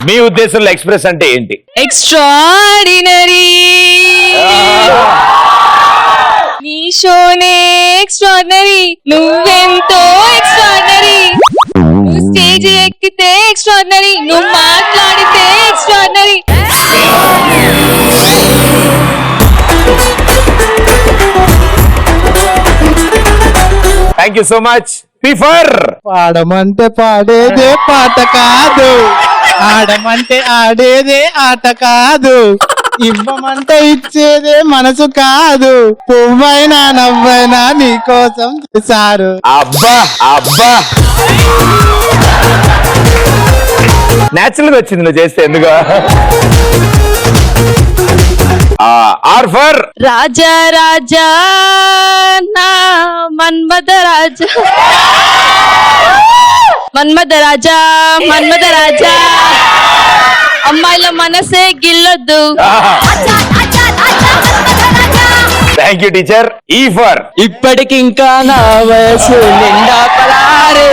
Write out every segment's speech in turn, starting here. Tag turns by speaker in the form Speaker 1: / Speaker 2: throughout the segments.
Speaker 1: మీ ఉద్దేశంలో ఎక్స్ప్రెస్ అంటే ఏంటి?
Speaker 2: ఎక్స్ట్రాడినరీ. నీ షోనే ఎక్స్ట్రాడినరీ, నువ్వెంతో ఎక్స్ట్రాడినరీ. నువ్వు స్టేజ్ ఎక్కితే ఎక్స్ట్రాడినరీ, నువ్వు మాట్లాడితే extraordinary.
Speaker 1: Thank you so much. పిఫర్
Speaker 3: పాడమంటే పాడేదే పాట కాదు, ఆడమంటే ఆడేదే ఆట కాదు, ఇవ్వమంటే ఇచ్చేదే మనసు కాదు, పువ్వైనా నవ్వైనా నీకోసం చేశారు.
Speaker 1: అబ్బా అబ్బా, నేచురల్ గా వచ్చింది నువ్వు చేస్తే. ఎందుకు? ఆర్ఫర్
Speaker 2: రాజా రాజా నా మన్మథ రాజా, మన్మథ రాజా, మన్మథ రాజా, అమ్మాయిల మనసే గిల్లొద్దు.
Speaker 1: Thank you teacher. ఈ ఫర్
Speaker 3: ఇప్పటికింకా నా వయసు నిండా పలారే,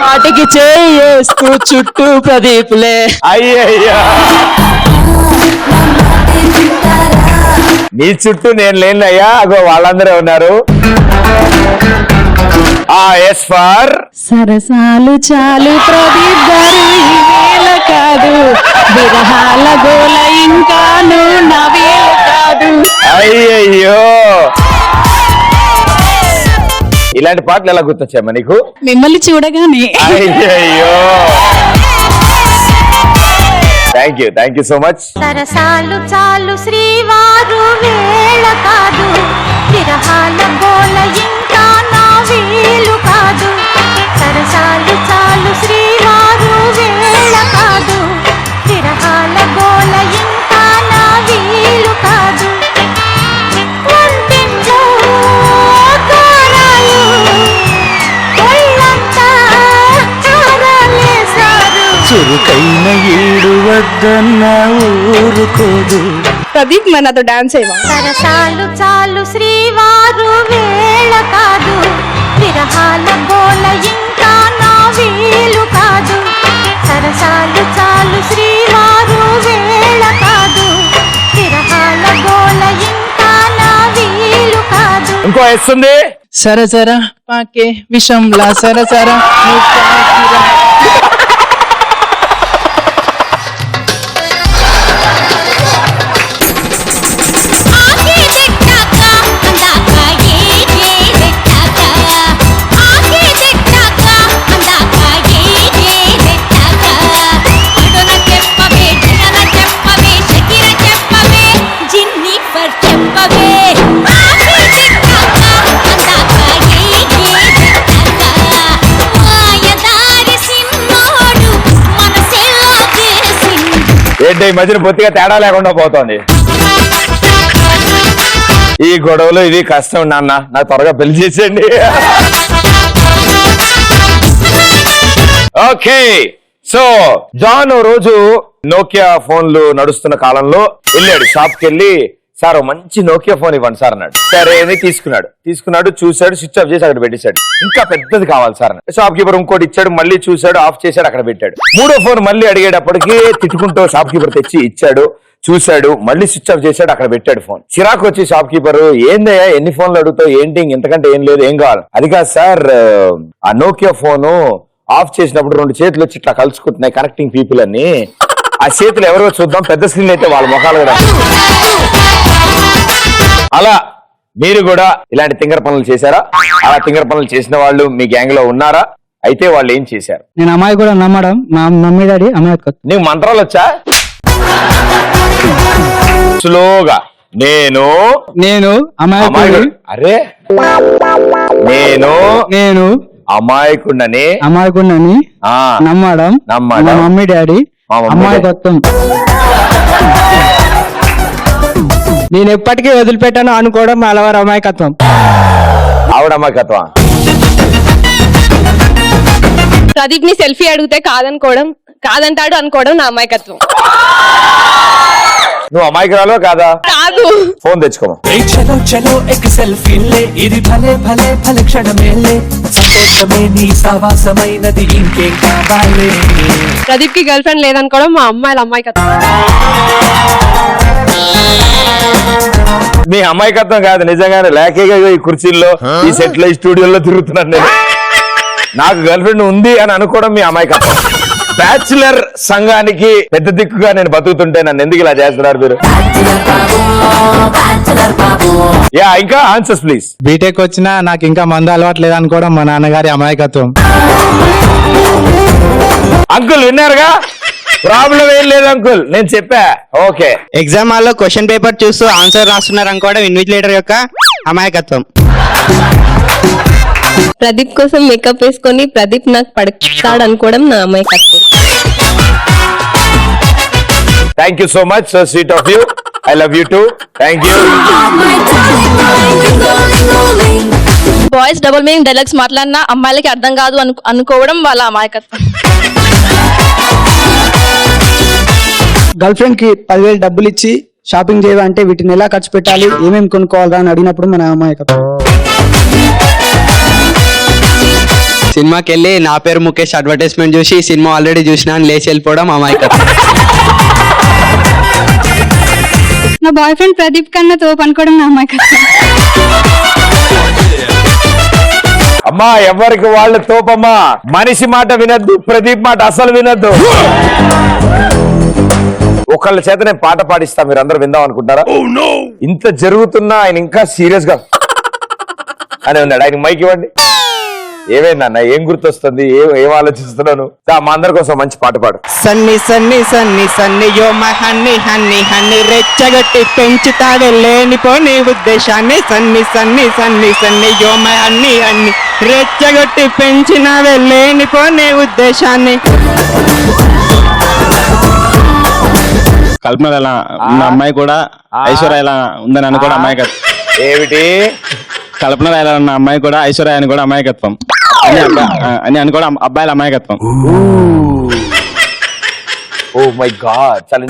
Speaker 3: మాటికి చేస్తూ చుట్టూ ప్రదీపులే.
Speaker 1: అయ్యయ్యా, నీ చుట్టూ నేను లేనయ్యా, అగో వాళ్ళందరూ ఉన్నారు. ఎస్ ఫర్
Speaker 2: సరసాలు చాలు ప్రదీప్ గారు, ఈ వేళ కాదు, విరహాల గోల ఇంకా నా వేళ కాదు.
Speaker 1: అయ్యయ్యో, ఇలాంటి పాటలు ఎలా గుర్తొచ్చాయమ్మా నీకు?
Speaker 2: మిమ్మల్ని చూడగానే.
Speaker 1: అయ్యయ్యో, థ్యాంక్ యూ సో మచ్.
Speaker 4: సరసాలు చాలు శ్రీవారు, వేళ కాదు, విరహాల గోల ఇంకా నా వీలు కాదు. సరసాలు చాలు శ్రీవారు, వేళ కాదు, విరహాల గోల ఇంకా నా వీలు కాదు. వంటింట్లో కారాలు, ఒళ్ళంతా కారాలేశారు.
Speaker 3: చురుకైన ఈడు వద్దన్న ఊరుకోదు.
Speaker 2: ప్రదీప్ మరి నాతో డాన్స్ అయ్యవా?
Speaker 4: సరసాలు చాలు శ్రీవారు, వేళ కాదు, విరహాల గోల ఇంకా నా వీలు కాదు. సరసాలు చాలు శ్రీవారు, వేళ కాదు, విరహాల గోల ఇంకా నా వీలు కాదు.
Speaker 1: ఇంకో ఎస్ ఉంది.
Speaker 3: సరసర పాకే విషంలా సరసర
Speaker 1: ఏంటి ఈ మధ్యన బొత్తిగా తేడా లేకుండా పోతోంది. ఈ గొడవలు ఇది కష్టం నాన్న, నాకు త్వరగా పెళ్లి చేసేయండి. ఓకే, సో జాన్ ఓ రోజు నోకియా ఫోన్లు నడుస్తున్న కాలంలో వెళ్ళాడు షాప్ కి వెళ్ళి, సార్ మంచి నోకియా ఫోన్ ఇవ్వండి సార్ అన్నాడు. సరే అని తీసుకున్నాడు, చూశాడు, స్విచ్ ఆఫ్ చేసి అక్కడ పెట్టేశాడు. ఇంకా పెద్దది కావాలి సార్ అన్నాడు. షాప్ కీపర్ ఇంకోటి ఇచ్చాడు, మళ్ళీ చూశాడు, ఆఫ్ చేశాడు, అక్కడ పెట్టాడు. మూడో ఫోన్ మళ్ళీ అడిగేటప్పటికి తిట్టుకుంటూ షాప్ కీపర్ తెచ్చి ఇచ్చాడు, చూశాడు, మళ్ళీ స్విచ్ ఆఫ్ చేశాడు, అక్కడ పెట్టాడు ఫోన్. చిరాకు వచ్చి షాప్ కీపర్, ఏందయ్యా ఎన్ని ఫోన్లు అడుగుతావు, ఏంటి ఇంతకంటే ఏం లేదు, ఏం కావాలి? అది కాదు సార్, ఆ నోకియా ఫోను ఆఫ్ చేసినప్పుడు రెండు చేతులు వచ్చి ఇట్లా కలుసుకుంటున్నాయి, కనెక్టింగ్ పీపుల్ అని. ఆ చేతులు ఎవరో చూద్దాం, పెద్ద స్క్రీన్ అయితే వాళ్ళ ముఖాలు కూడా. అలా మీరు కూడా ఇలాంటి తింగర పనులు చేశారా? అలా తింగర పనులు చేసిన వాళ్ళు మీ గ్యాంగ్ లో ఉన్నారా? అయితే వాళ్ళు ఏం చేశారు?
Speaker 3: నేను అమ్మాయి కూడా నమ్మడం, నమ్మేదాడి అమ్మాయి.
Speaker 1: నీకు మంత్రాలు వచ్చా? స్లోగా నేను
Speaker 3: అమ్మాయి.
Speaker 1: అరే నేను అమాయకుడని
Speaker 3: నమ్మడం మమ్మీ డాడీ అమాయకత్వం. నేను ఎప్పటికీ వదిలిపెట్టాను అనుకోవడం అలవారు అమాయకత్వం.
Speaker 1: ఆవిడ అమాయకత్వం.
Speaker 2: ప్రదీప్ ని సెల్ఫీ అడిగితే కాదంటాడు అనుకోవడం నా అమాయకత్వం.
Speaker 1: నువ్వు అమాయకురాలో కాదా?
Speaker 2: కాదు.
Speaker 1: ఫోన్ తెచ్చుకోమా.
Speaker 5: ఏ చలో చలో ఎక్ సెల్ఫీలే ఇది భలే భలే భలే క్షణమేలే సంతోషమే నీ సావాసమైనది ఇంకేం కావాలి.
Speaker 2: ప్రదీప్ కి గర్ల్ ఫ్రెండ్ లేదనుకోవడం మా అమ్మాయిల అమ్మాయికత్వం.
Speaker 1: మీ అమాయకత్వం కాదు, నిజంగానే లేకేగా ఈ కుర్చీల్లో ఈ సెట్ లో ఈ స్టూడియోలో తిరుగుతున్నాను నేను. నాకు గర్ల్ ఫ్రెండ్ ఉంది అని అనుకోవడం మీ అమాయకత్వం. బ్యాచులర్ సంఘానికి పెద్ద దిక్కుగా నేను బతుకుతుంటే నన్ను ఎందుకు ఇలా చేస్తున్నారు మీరు? యా, ఇంకా ఆన్సర్స్ ప్లీజ్.
Speaker 3: బీటెక్ వచ్చినా నాకు ఇంకా మందు అలవాటు లేదనుకోవడం మా నాన్నగారి అమాయకత్వం.
Speaker 1: అంకుల్ విన్నారుగా, ప్రాబ్లం ఏం లేదు అంకుల్, నేను చెప్పా. ఓకే,
Speaker 6: ఎగ్జామ్ హాల్లో క్వశ్చన్ పేపర్ చూస్తూ ఆన్సర్ రాస్తున్నారు అనుకోవడం ఇన్విజిలేటర్ యొక్క అమాయకత్వం.
Speaker 2: ప్రదీప్ కోసం మేకప్ వేసుకొని ప్రదీప్ నాకు పడతాడు అనుకోవడం నా అమ్మాయికత్వం.
Speaker 1: Thank you so much, so sweet of you. I love you too. Thank you.
Speaker 2: Boys double meaning dialogues మాట్లాడినా అమ్మాయిలకి అర్థం కాదు అనుకోవడం వాళ్ళ అమాయకత్వం.
Speaker 3: గర్ల్ ఫ్రెండ్ కి 10,000 డబ్బులు ఇచ్చి షాపింగ్ చేయాలంటే వీటిని ఎలా ఖర్చు పెట్టాలి, ఏమేమి కొనుక్కోవాలా అని అడిగినప్పుడు మన అమాయకత్వం.
Speaker 6: సినిమాకి వెళ్ళి నా పేరు ముఖేష్ అడ్వర్టైజ్మెంట్ చూసి సినిమా ఆల్రెడీ చూసినా అని లేచి వెళ్ళిపోవడం అమాయకత్వం.
Speaker 2: నా బాయ్ ఫ్రెండ్ ప్రదీప్ కన్నా తోపు అనుకోవడం నా అమాయకత్వం.
Speaker 1: అమ్మా, ఎవరికి వాళ్ళు తోపమ్మా. మనిషి మాట వినద్దు, ప్రదీప్ మాట అసలు వినద్దు. ఒకళ్ళ చేత నేను పాట పాడిస్తా, మీరు అందరూ విందాం అనుకుంటారా? ఇంత జరుగుతున్నా ఆయన ఇంకా సీరియస్ గా అని ఉన్నాడు. ఆయన మైక్ ఇవ్వండి. ఏమైందన్న, ఏం గుర్తొస్తుంది, ఏం ఆలోచిస్తున్నాను? మా అందరి కోసం మంచి పాట పాడు.
Speaker 6: సన్ని సన్ని సన్ని సన్ని యో మై హన్ని హన్ని హన్ని రెచ్చగొట్టి పెంచుతాడే లేనిపోని ఉద్దేశాన్ని. సన్ని సన్ని సన్ని సన్ని యో మై హన్ని హన్ని రెచ్చగొట్టి పెంచినావే లేనిపోని ఉద్దేశాన్ని.
Speaker 7: కల్పన ఎలా ఉన్న అమ్మాయి కూడా ఐశ్వర్య ఎలా ఉందని అనుకోవడం అమాయకత్వం.
Speaker 1: ఏమిటి?
Speaker 7: కల్పన ఎలా ఉన్న అమ్మాయి కూడా ఐశ్వర్య అని కూడా అమాయకత్వం అని అనుకోవడం అబ్బాయిల అమాయకత్వం.
Speaker 1: ఓ మై గాడ్, చాలా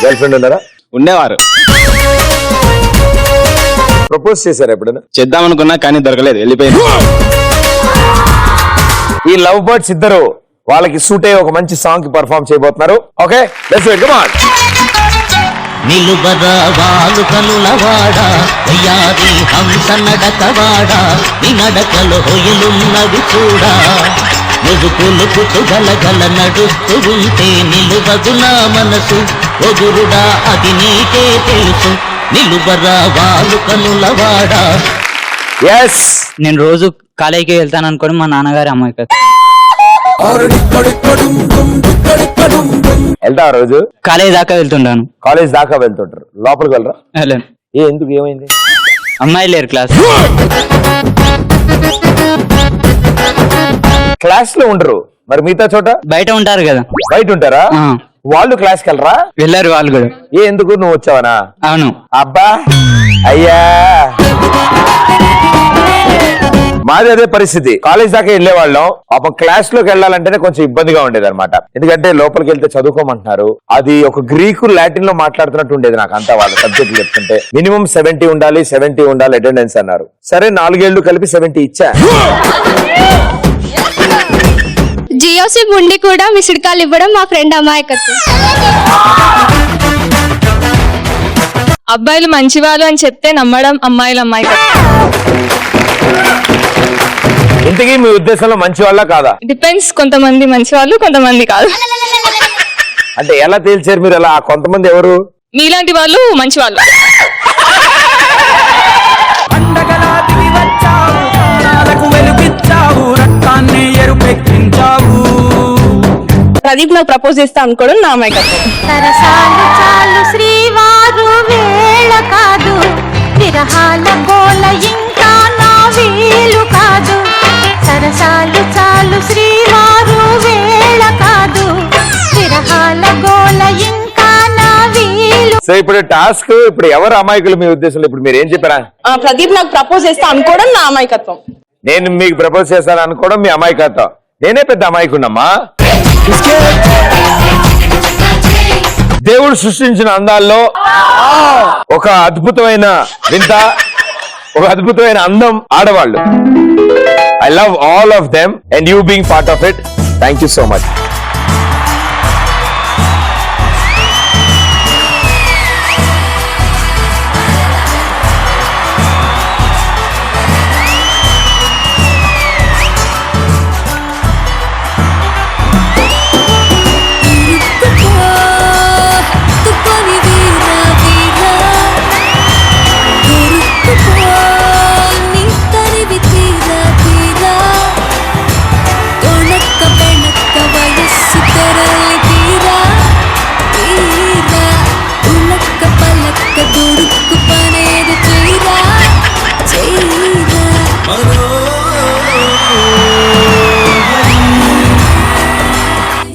Speaker 1: గర్ల్ ఫ్రెండ్ ఉన్నారా?
Speaker 7: ఉండేవారు.
Speaker 1: ప్రపోజ్ చేశారు ఎప్పుడైనా?
Speaker 7: చేద్దాం అనుకున్నా కానీ దొరకలేదు, వెళ్ళిపోయింది.
Speaker 1: ఈ లవ్ బర్డ్స్ ఇద్దరు వాళ్ళకి సూట్ అయ్యే ఒక మంచి సాంగ్ కి పర్ఫార్మ్ చేయబోతున్నారు. Okay, let's wait. Come on.
Speaker 8: నిలుబర వాలు కనులవాడ వయ్యారి హంస నడకవాడ నీ నడకలో హొయలున్నవి చూడా నువ్వు కొలుపుతూ గలగల నడుస్తూ ఉంటే నిలువదు నా మనసు ఒగురుడా అది నీకే తెలుసు నిలుబర వాలు కనులవాడ.
Speaker 1: ఎస్,
Speaker 3: నేను రోజు కాలేజీకి వెళ్తాను అనుకోవడం మా నాన్నగారి అమాయకత్వం.
Speaker 1: వెళ్తా రోజు
Speaker 3: కాలేజీ దాకా వెళ్తుంటాను.
Speaker 1: కాలేజ్ దాకా వెళ్తుంటారు, లోపలికి వెళ్ళరా?
Speaker 3: వెళ్ళను.
Speaker 1: ఎందుకు, ఏమైంది?
Speaker 3: అమ్మాయి లేరు క్లాస్.
Speaker 1: క్లాస్ లో ఉండరు, మరి మిగతా చోట
Speaker 3: బయట ఉంటారు కదా.
Speaker 1: బయట ఉంటారా?
Speaker 3: ఆ.
Speaker 1: వాళ్ళు క్లాస్కి వెళ్ళరా?
Speaker 3: వెళ్ళారు వాళ్ళు కూడా.
Speaker 1: ఎందుకు, నువ్వు వచ్చావనా?
Speaker 3: అవును.
Speaker 1: అబ్బా అయ్యా, మాది అదే పరిస్థితి. కాలేజ్ దాకా వెళ్లే వాళ్ళం, పాపం క్లాస్ లోకి వెళ్ళాలంటేనే కొంచెం ఇబ్బందిగా ఉండేది అనమాట. ఎందుకంటే లోపలికి వెళ్తే చదువుకోమంటున్నారు. అది ఒక గ్రీకు లాటిన్ లో మాట్లాడుతున్నట్టు ఉండేది నాకు అంతా. వాళ్ళ సబ్జెక్టులు చెప్తుంటే మినిమం 70 ఉండాలి, 70 ఉండాలి అటెండెన్స్ అన్నారు. సరే, 4 ఏళ్లు కలిపి 70 ఇచ్చా.
Speaker 2: జియో సిమ్ ఉండి కూడా మిస్డ్ కాల్ ఇవ్వడం మా ఫ్రెండ్ అమాయకత్వం.
Speaker 9: అబ్బాయిలు మంచివాళ్ళు అని చెప్తే నమ్మడం అమ్మాయిల అమాయకత్వం.
Speaker 1: ఇంతకీ మీ ఉద్దేశంలో మంచి వాళ్ళ కాదా?
Speaker 9: డిపెండ్స్, కొంతమంది మంచివాళ్ళు కొంతమంది కాదు.
Speaker 1: అంటే ఎలా తేల్చారు మీరు? అలా కొంతమంది ఎవరు?
Speaker 9: మీలాంటి వాళ్ళు మంచివాళ్ళు.
Speaker 5: పండగలా దిగి వచ్చావు, ప్రాణాలకు వెలుగిచ్చావు, రక్తాన్ని ఎరుపెక్కించావు.
Speaker 2: ప్రదీప్ నాకు ప్రపోజ్ చేస్తా అనుకోవడం నా అమాయకత్వం.
Speaker 4: సరసాలు చాలు శ్రీవారు వేళ కాదు విరహాల గోల ఇంకా నా వీలు కాదు. సరసాలు చాలు శ్రీవారు వేళ కాదు విరహాల గోల ఇంకా నా వీలు.
Speaker 1: సో ఇప్పుడు టాస్క్, ఇప్పుడు ఎవరు అమాయకులు మీ ఉద్దేశంలో? ఇప్పుడు మీరు ఏం చెప్పారా?
Speaker 2: ప్రదీప్ నాకు ప్రపోజ్ చేస్తా అనుకోవడం నా అమాయకత్వం.
Speaker 1: నేను మీకు ప్రపోజ్ చేస్తాను అనుకోవడం మీ అమాయకత్వం. నేనే పెద్ద అమాయకున్నమ్మా. దేవుడు సృష్టించిన అందాల్లో ఒక అద్భుతమైన వింత, ఒక అద్భుతమైన అందం ఆడవాళ్ళు. I love all of them and you being part of it. Thank you so much.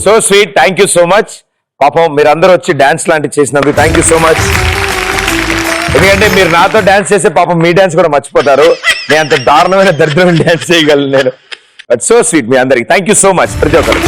Speaker 1: So sweet. Thank you so much. పాపం మీరందరూ వచ్చి డాన్స్ లాంటివి చేసినందుకు థ్యాంక్ యూ సో మచ్. ఎందుకంటే మీరు నాతో డాన్స్ చేసే పాపం మీ డాన్స్ కూడా మర్చిపోతారు. నేను అంత దారుణమైన దరిద్రమైన డాన్స్ చేయగలను నేను. బట్ సో స్వీట్ మీ అందరికి. థ్యాంక్ యూ సో మచ్ ప్రతి ఒక్కరు.